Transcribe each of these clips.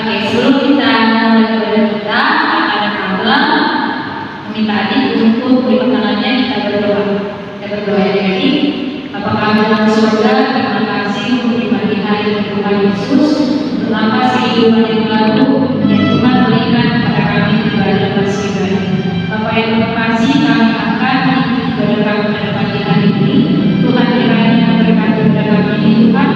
Oke, sebelum kita mulai ibadah kita, ada Abang meminta adik untuk diperkenalkannya kita berdoa. Kita berdoa ya adik. Bapa kami dalam surga, terima kasih untuk pagi hari yang Tuhan Yesus, untuk nafas kehidupan yang baru yang Tuhan berikan kepada kami di ibadah bersih ini. Bapak yang terkasih, kami akan mengikuti ibadah kami pada pagi hari ini. Tuhan kiranya memberkati ibadah kami ini Tuhan,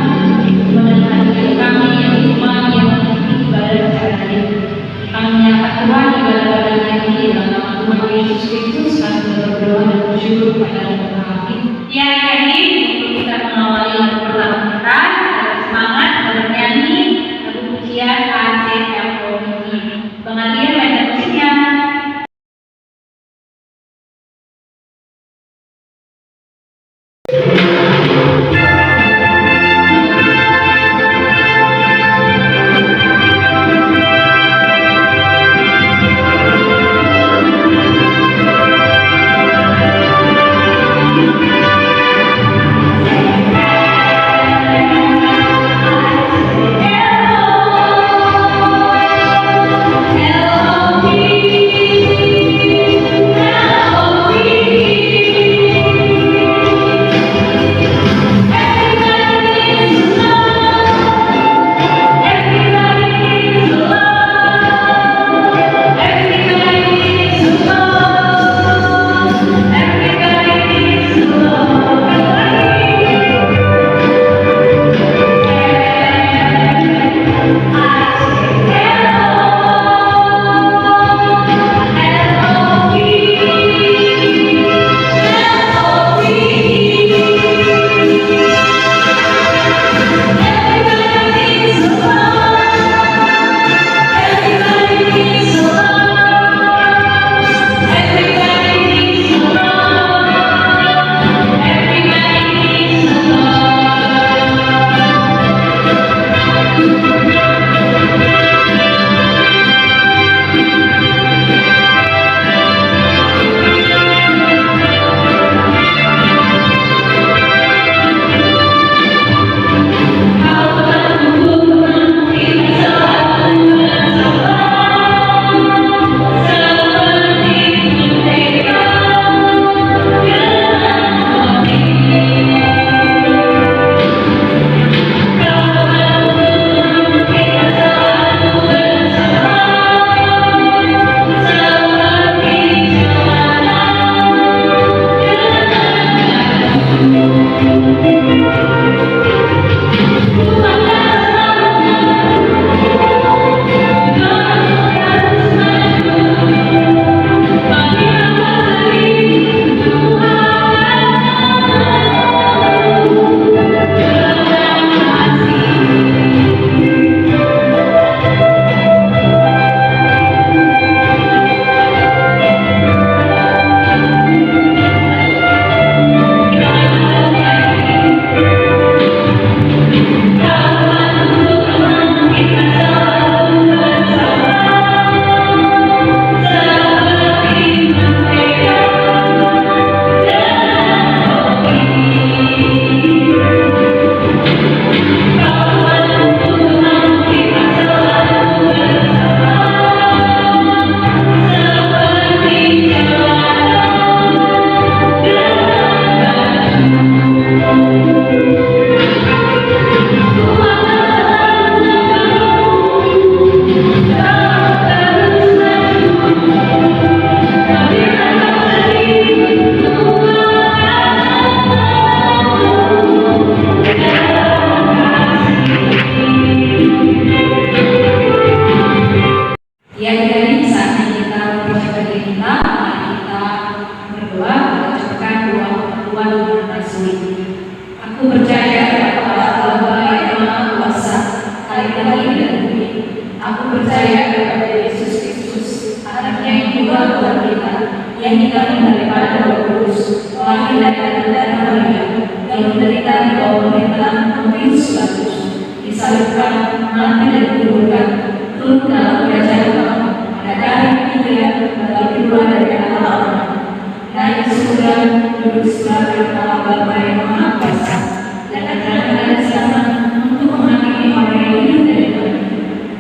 menemani kami yang di rumah yang mengikuti ibadah secara daring. Kami menyatakan Tuhan ibadah ini dalam nama Tuhan Yesus Kristus. Kami berdoa dan bersyukur kepada Tuhan. Amin. Ya, jadi untuk kita mengawali lagu pertama kita, semangat bernyanyi lagu pujian ACFOMI. Bang Adrian main musiknya.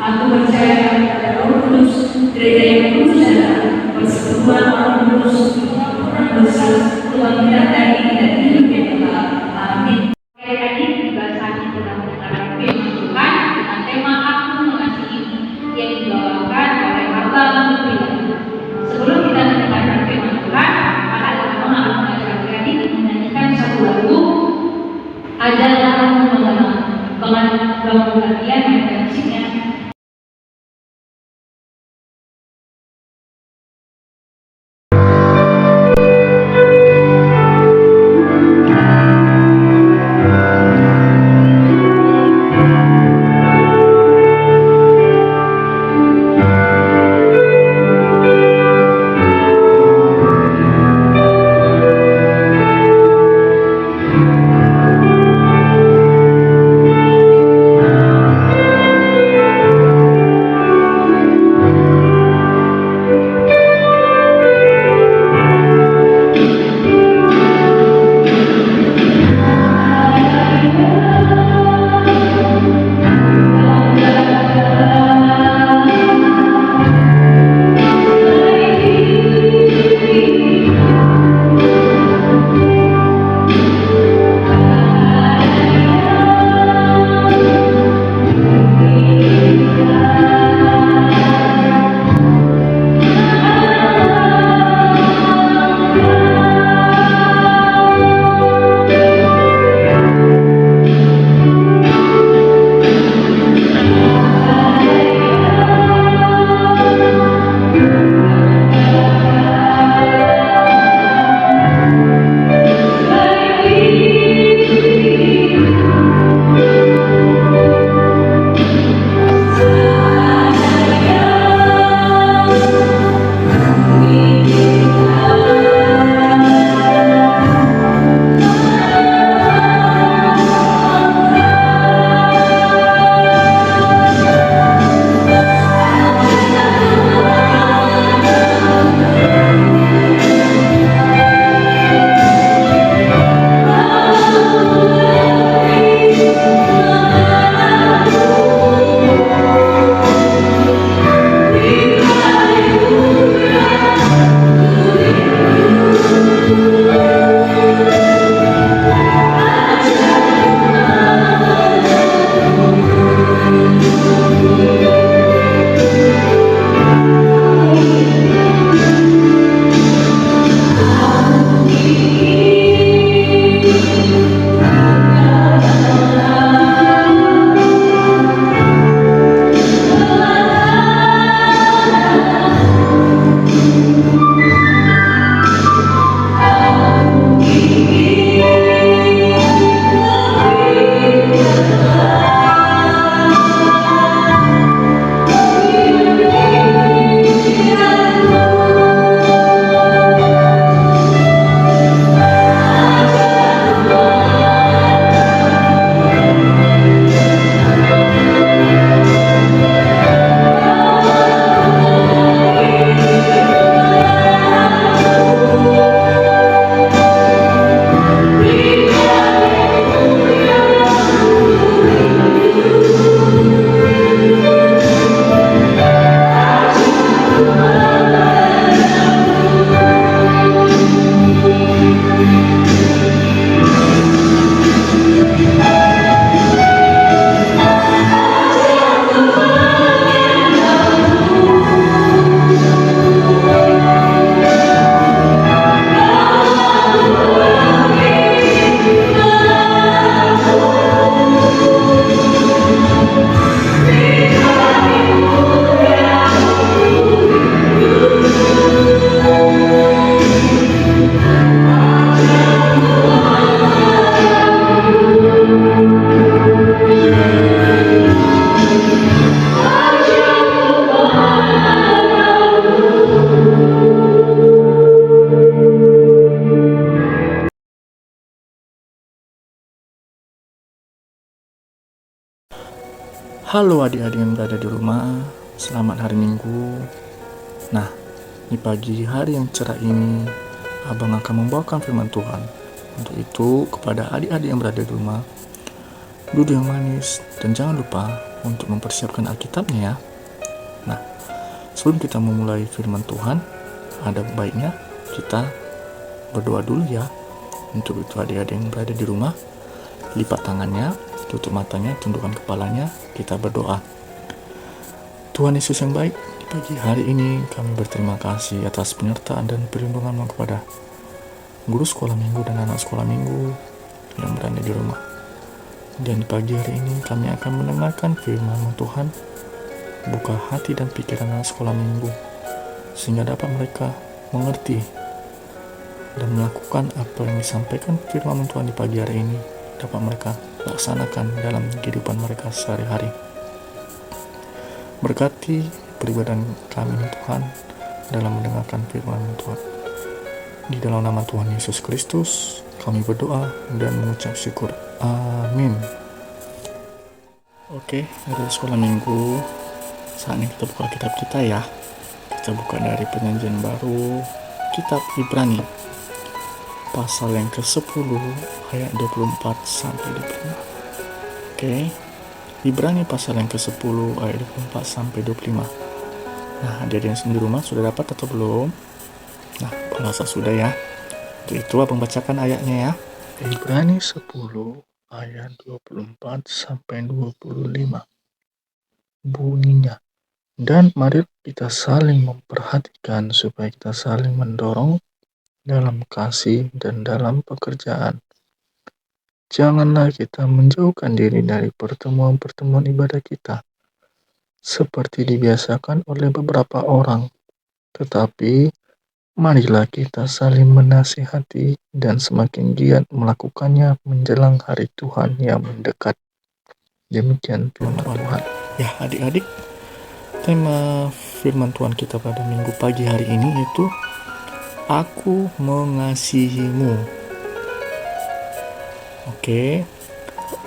Aku percaya ajarlah kamu mengenal bangun latihan dan musiknya. Halo adik-adik yang berada di rumah, selamat hari Minggu. Nah, di pagi hari yang cerah ini, Abang akan membawakan firman Tuhan. Untuk itu, kepada adik-adik yang berada di rumah, duduk yang manis dan jangan lupa untuk mempersiapkan Alkitabnya ya. Nah, sebelum kita memulai firman Tuhan, ada baiknya kita berdoa dulu ya. Untuk itu adik-adik yang berada di rumah, lipat tangannya, tutup matanya, tundukkan kepalanya, kita berdoa. Tuhan Yesus yang baik, di pagi hari ini kami berterima kasih atas penyertaan dan perlindungan-Mu kepada guru sekolah minggu dan anak sekolah minggu yang berada di rumah. Dan di pagi hari ini kami akan mendengarkan firman Tuhan. Buka hati dan pikiran anak sekolah minggu, sehingga dapat mereka mengerti dan melakukan apa yang disampaikan firman Tuhan di pagi hari ini, dapat mereka laksanakan dalam kehidupan mereka sehari-hari. Berkati peribadahan kami Tuhan dalam mendengarkan firman Tuhan. Di dalam nama Tuhan Yesus Kristus kami berdoa dan mengucap syukur. Amin. Oke, dari sekolah minggu, saatnya kita buka kitab kita ya. Kita buka dari Perjanjian Baru, kitab Ibrani, pasal yang ke-10 ayat 24 sampai 25. Oke, Ibrani pasal yang ke-10 ayat 24 sampai 25. Nah, adik-adik yang di rumah sudah dapat atau belum? Nah, bahasa sudah ya. Untuk itu abang bacakan ayatnya ya. Ibrani 10 ayat 24 sampai 25. Bunyinya, dan mari kita saling memperhatikan supaya kita saling mendorong dalam kasih dan dalam pekerjaan. Janganlah kita menjauhkan diri dari pertemuan-pertemuan ibadah kita, seperti dibiasakan oleh beberapa orang, tetapi marilah kita saling menasihati dan semakin giat melakukannya menjelang hari Tuhan yang mendekat. Demikian firman Tuhan. Ya adik-adik, tema firman Tuhan kita pada minggu pagi hari ini yaitu Aku mengasihimu. Oke,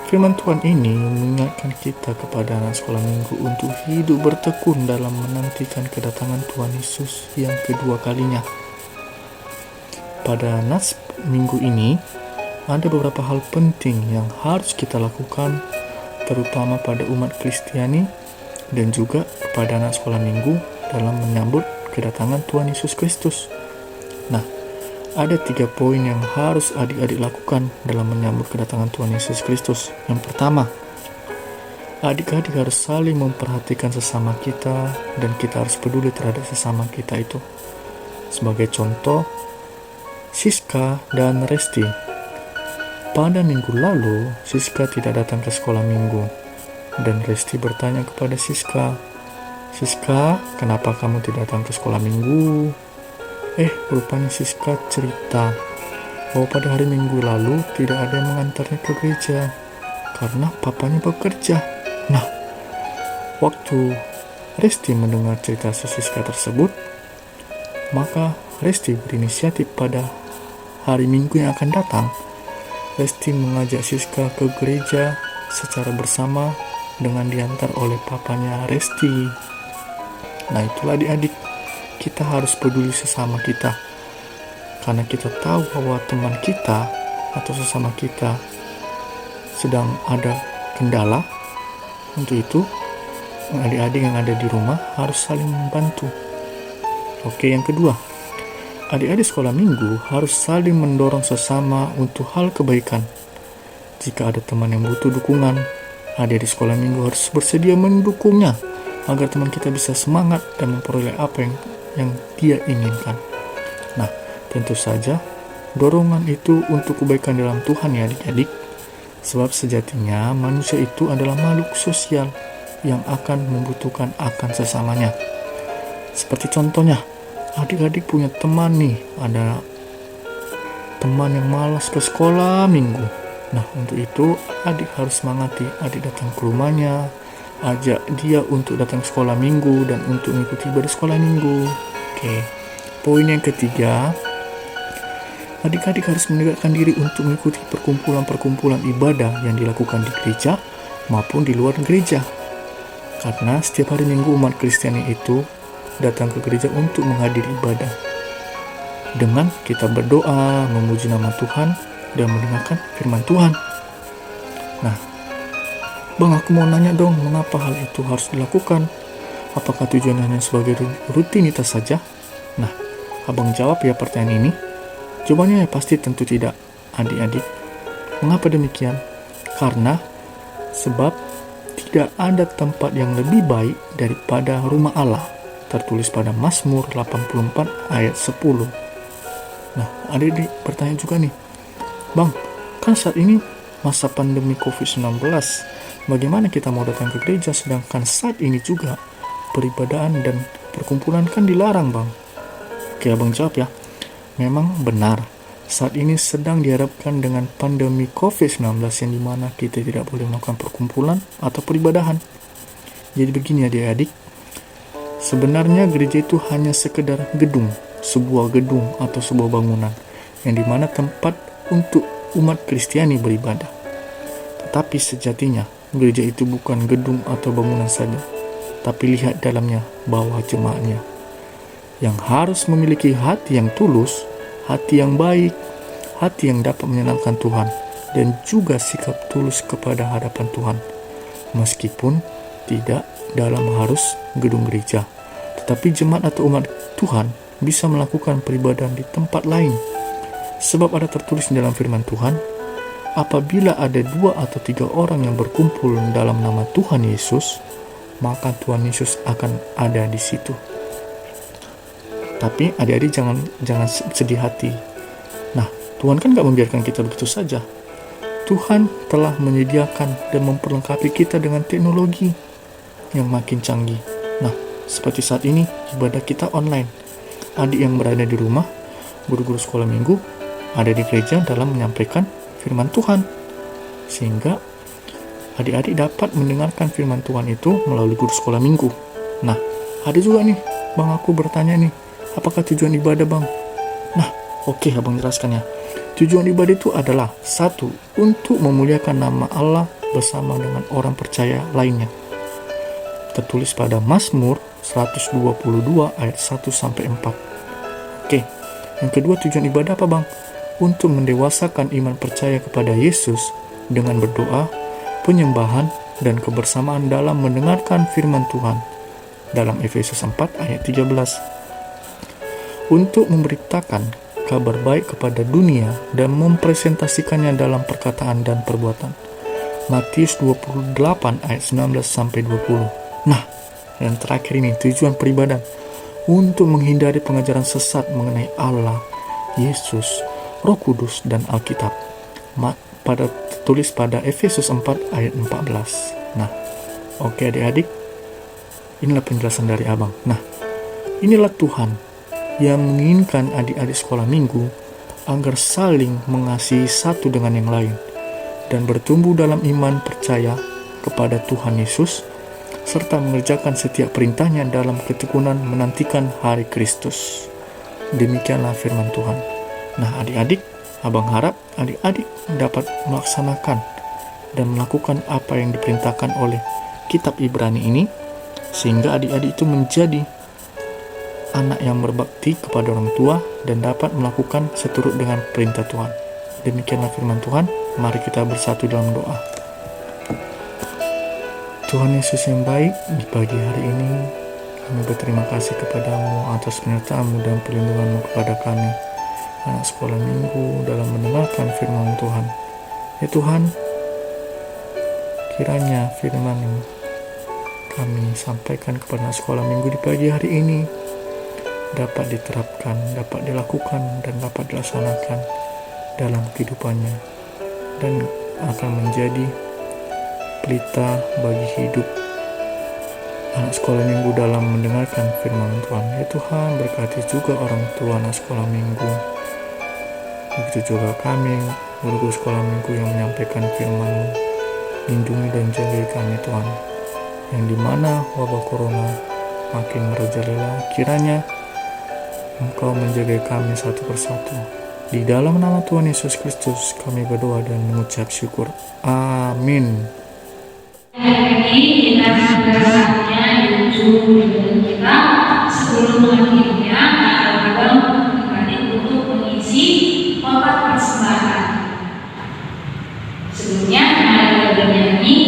firman Tuhan ini mengingatkan kita kepada anak sekolah minggu untuk hidup bertekun dalam menantikan kedatangan Tuhan Yesus yang kedua kalinya. Pada nas minggu ini, ada beberapa hal penting yang harus kita lakukan, terutama pada umat Kristiani dan juga kepada anak sekolah minggu dalam menyambut kedatangan Tuhan Yesus Kristus. Nah, ada 3 poin yang harus adik-adik lakukan dalam menyambut kedatangan Tuhan Yesus Kristus. Yang pertama, adik-adik harus saling memperhatikan sesama kita dan kita harus peduli terhadap sesama kita itu. Sebagai contoh, Siska dan Resti. Pada minggu lalu, Siska tidak datang ke sekolah minggu dan Resti bertanya kepada Siska, "Siska, kenapa kamu tidak datang ke sekolah minggu?" Rupanya Siska cerita bahwa pada hari minggu lalu tidak ada yang mengantarnya ke gereja karena papanya bekerja. Nah, waktu Resti mendengar cerita Siska tersebut, maka Resti berinisiatif pada hari minggu yang akan datang. Resti mengajak Siska ke gereja secara bersama dengan diantar oleh papanya Resti. Nah, itulah adik-adik, kita harus peduli sesama kita, karena kita tahu bahwa teman kita atau sesama kita sedang ada kendala. Untuk itu, adik-adik yang ada di rumah harus saling membantu. Oke, yang kedua, adik-adik sekolah minggu harus saling mendorong sesama untuk hal kebaikan. Jika ada teman yang butuh dukungan, adik-adik sekolah minggu harus bersedia mendukungnya agar teman kita bisa semangat dan memperoleh apa yang dia inginkan. Nah, tentu saja dorongan itu untuk kebaikan dalam Tuhan ya adik-adik. Sebab sejatinya manusia itu adalah makhluk sosial yang akan membutuhkan akan sesamanya. Seperti contohnya, adik-adik punya teman nih, ada teman yang malas ke sekolah minggu. Nah, untuk itu adik harus semangati adik datang ke rumahnya, ajak dia untuk datang ke sekolah minggu dan untuk mengikuti ibadah sekolah minggu. Oke, poin yang ketiga, adik-adik harus menegakkan diri untuk mengikuti perkumpulan-perkumpulan ibadah yang dilakukan di gereja maupun di luar gereja. Karena setiap hari minggu umat Kristiani itu datang ke gereja untuk menghadiri ibadah. Dengan kita berdoa, memuji nama Tuhan, dan mendengarkan firman Tuhan. Nah, Bang, aku mau nanya dong, mengapa hal itu harus dilakukan? Apakah tujuannya hanya sebagai rutinitas saja? Nah, abang jawab ya pertanyaan ini. Jawabannya pasti tentu tidak, adik-adik. Mengapa demikian? Karena sebab tidak ada tempat yang lebih baik daripada rumah Allah, tertulis pada Mazmur 84 ayat 10. Nah, adik-adik bertanya juga nih, Bang, kan saat ini masa pandemi COVID-19, bagaimana kita mau datang ke gereja sedangkan saat ini juga peribadahan dan perkumpulan kan dilarang, Bang? Oke, Abang jawab ya. Memang benar, saat ini sedang dihadapkan dengan pandemi COVID-19 yang dimana kita tidak boleh melakukan perkumpulan atau peribadahan. Jadi begini adik-adik, sebenarnya gereja itu hanya sekedar gedung, sebuah gedung atau sebuah bangunan yang dimana tempat untuk umat Kristiani beribadah. Tetapi sejatinya gereja itu bukan gedung atau bangunan saja, tapi lihat dalamnya bahwa jemaatnya yang harus memiliki hati yang tulus, hati yang baik, hati yang dapat menyenangkan Tuhan, dan juga sikap tulus kepada hadapan Tuhan. Meskipun tidak dalam harus gedung gereja, tetapi jemaat atau umat Tuhan bisa melakukan peribadahan di tempat lain. Sebab ada tertulis dalam firman Tuhan, apabila ada 2 atau 3 orang yang berkumpul dalam nama Tuhan Yesus, maka Tuhan Yesus akan ada di situ. Tapi adik-adik jangan sedih hati. Nah, Tuhan kan gak membiarkan kita begitu saja. Tuhan telah menyediakan dan memperlengkapi kita dengan teknologi yang makin canggih. Nah, seperti saat ini ibadah kita online. Adik yang berada di rumah, guru-guru sekolah minggu ada di gereja dalam menyampaikan firman Tuhan, sehingga adik-adik dapat mendengarkan firman Tuhan itu melalui guru sekolah minggu. Nah, ada juga nih, Bang, aku bertanya nih, apakah tujuan ibadah, Bang? Nah, oke, Abang jelaskan ya. Tujuan ibadah itu adalah 1, untuk memuliakan nama Allah bersama dengan orang percaya lainnya. Tertulis pada Mazmur 122 ayat 1-4. Oke, yang kedua tujuan ibadah apa, Bang? Untuk mendewasakan iman percaya kepada Yesus dengan berdoa, penyembahan, dan kebersamaan dalam mendengarkan firman Tuhan. Dalam Efesus 4 ayat 13. Untuk memberitakan kabar baik kepada dunia dan mempresentasikannya dalam perkataan dan perbuatan. Matius 28 ayat 19-20. Nah, yang terakhir ini tujuan peribadahan untuk menghindari pengajaran sesat mengenai Allah, Yesus, Roh Kudus, dan Alkitab. Tulis pada Efesus 4 ayat 14. Nah, oke adik-adik, inilah penjelasan dari Abang. Nah, inilah Tuhan yang menginginkan adik-adik sekolah minggu agar saling mengasihi satu dengan yang lain dan bertumbuh dalam iman percaya kepada Tuhan Yesus serta mengerjakan setiap perintahnya dalam ketekunan menantikan hari Kristus. Demikianlah firman Tuhan. Nah, adik-adik, Abang harap adik-adik dapat melaksanakan dan melakukan apa yang diperintahkan oleh kitab Ibrani ini, sehingga adik-adik itu menjadi anak yang berbakti kepada orang tua dan dapat melakukan seturut dengan perintah Tuhan. Demikianlah firman Tuhan. Mari kita bersatu dalam doa. Tuhan Yesus yang baik, di pagi hari ini kami berterima kasih kepadamu atas penyertaan-Mu dan perlindungan-Mu kepada kami, anak sekolah minggu, dalam mendengarkan firman Tuhan. Ya Tuhan, kiranya firman yang kami sampaikan kepada anak sekolah minggu di pagi hari ini dapat diterapkan, dapat dilakukan, dan dapat dilaksanakan dalam kehidupannya, dan akan menjadi pelita bagi hidup anak sekolah minggu dalam mendengarkan firman Tuhan. Ya Tuhan, berkati juga orang tua anak sekolah minggu, begitu juga kami, guru sekolah minggu yang menyampaikan firman-Mu. Lindungi dan jaga kami Tuhan, yang dimana wabah corona makin merajalela. Kiranya Engkau menjaga kami satu persatu. Di dalam nama Tuhan Yesus Kristus kami berdoa dan mengucap syukur. Amin. Hari ini kita sudah saatnya di ujung video kita. Sebelum mengakhirinya, kita akan untuk mengisi kotak persembahan. Sebelumnya, mari kita bernyanyi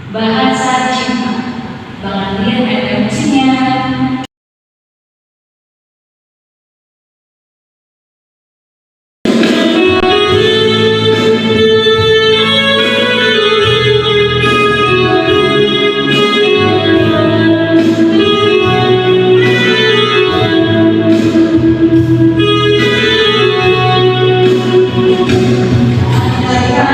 Bahasa Cinta. Bang Andrian ada musiknya. Kita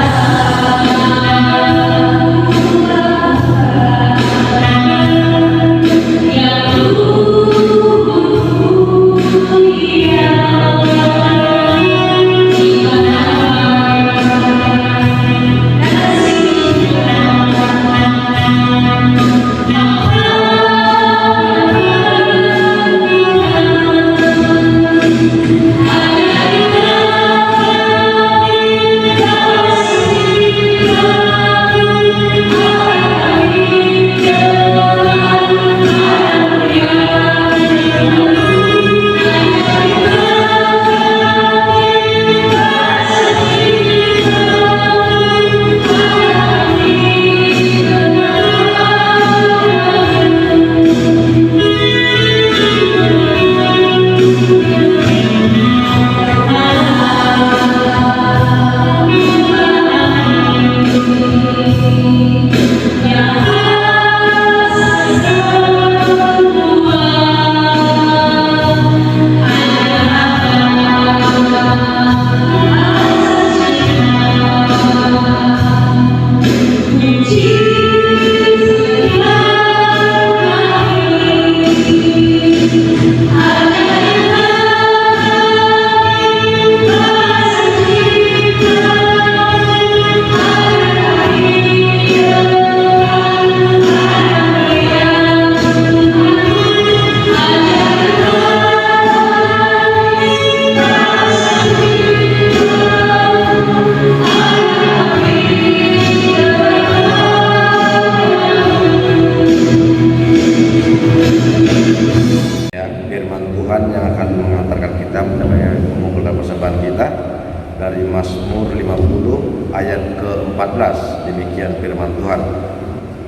ayat ke-14. Demikian firman Tuhan.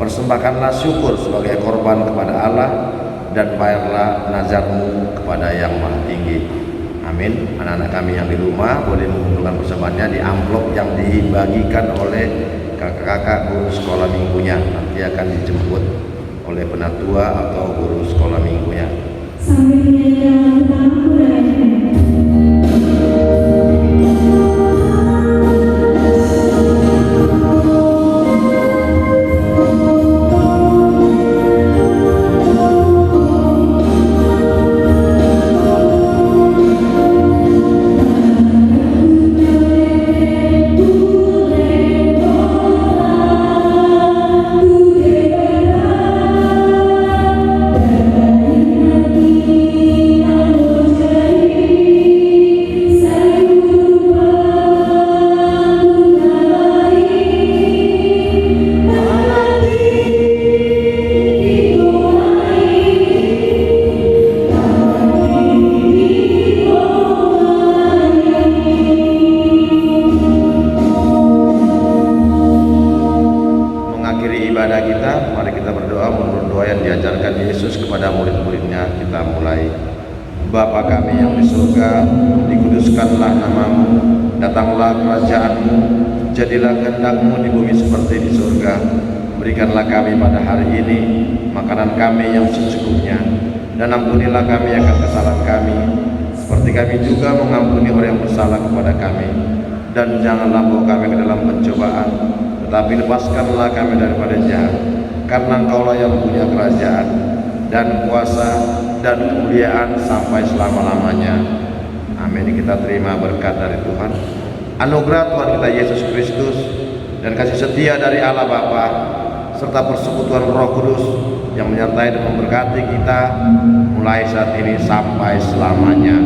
Persembahkanlah syukur sebagai korban kepada Allah dan bayarlah nazarmu kepada Yang Maha Tinggi. Amin. Anak-anak kami yang di rumah boleh mengumpulkan persembahannya di amplop yang dibagikan oleh kakak-kakak guru sekolah minggunya. Nanti akan dijemput oleh penatua atau guru sekolah minggunya. Sambil menyanyikan lagu ibadah kita, mari kita berdoa menurut doa yang diajarkan Yesus kepada murid-muridnya. Kita mulai. Bapa kami yang di surga, dikuduskanlah namamu, datanglah kerajaanmu, jadilah kehendak-Mu di bumi seperti di surga. Berikanlah kami pada hari ini makanan kami yang secukupnya, dan ampunilah kami akan kesalahan kami, seperti kami juga mengampuni orang yang bersalah kepada kami. Dan janganlah bawa kami ke dalam pencobaan, tetapi lepaskanlah kami daripada jahat, karena Engkaulah yang punya kerajaan dan kuasa dan kemuliaan sampai selama-lamanya. Amin. Kita terima berkat dari Tuhan, anugerah Tuhan kita Yesus Kristus, dan kasih setia dari Allah Bapa, serta persekutuan Roh Kudus yang menyertai dan memberkati kita mulai saat ini sampai selamanya.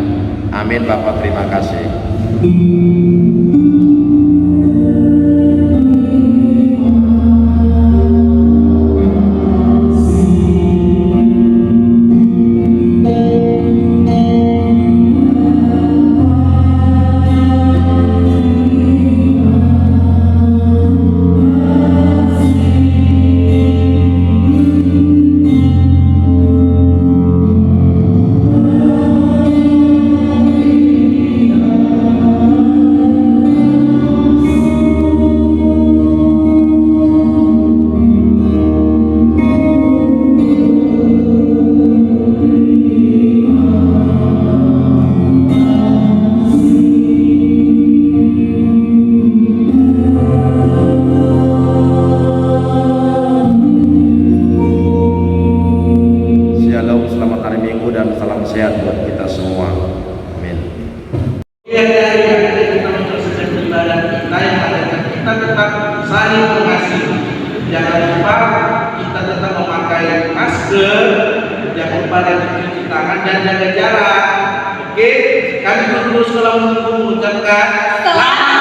Amin. Bapa, terima kasih. Sehat buat kita semua. Amin. Kita menyelesaikan ibadah kita yang ada, kita tetap saling mengasihi. Jangan lupa kita tetap memakai masker, jangan lupa dan cuci tangan dan jaga jarak. Oke, kami dulu sekolah mengucapkan selamat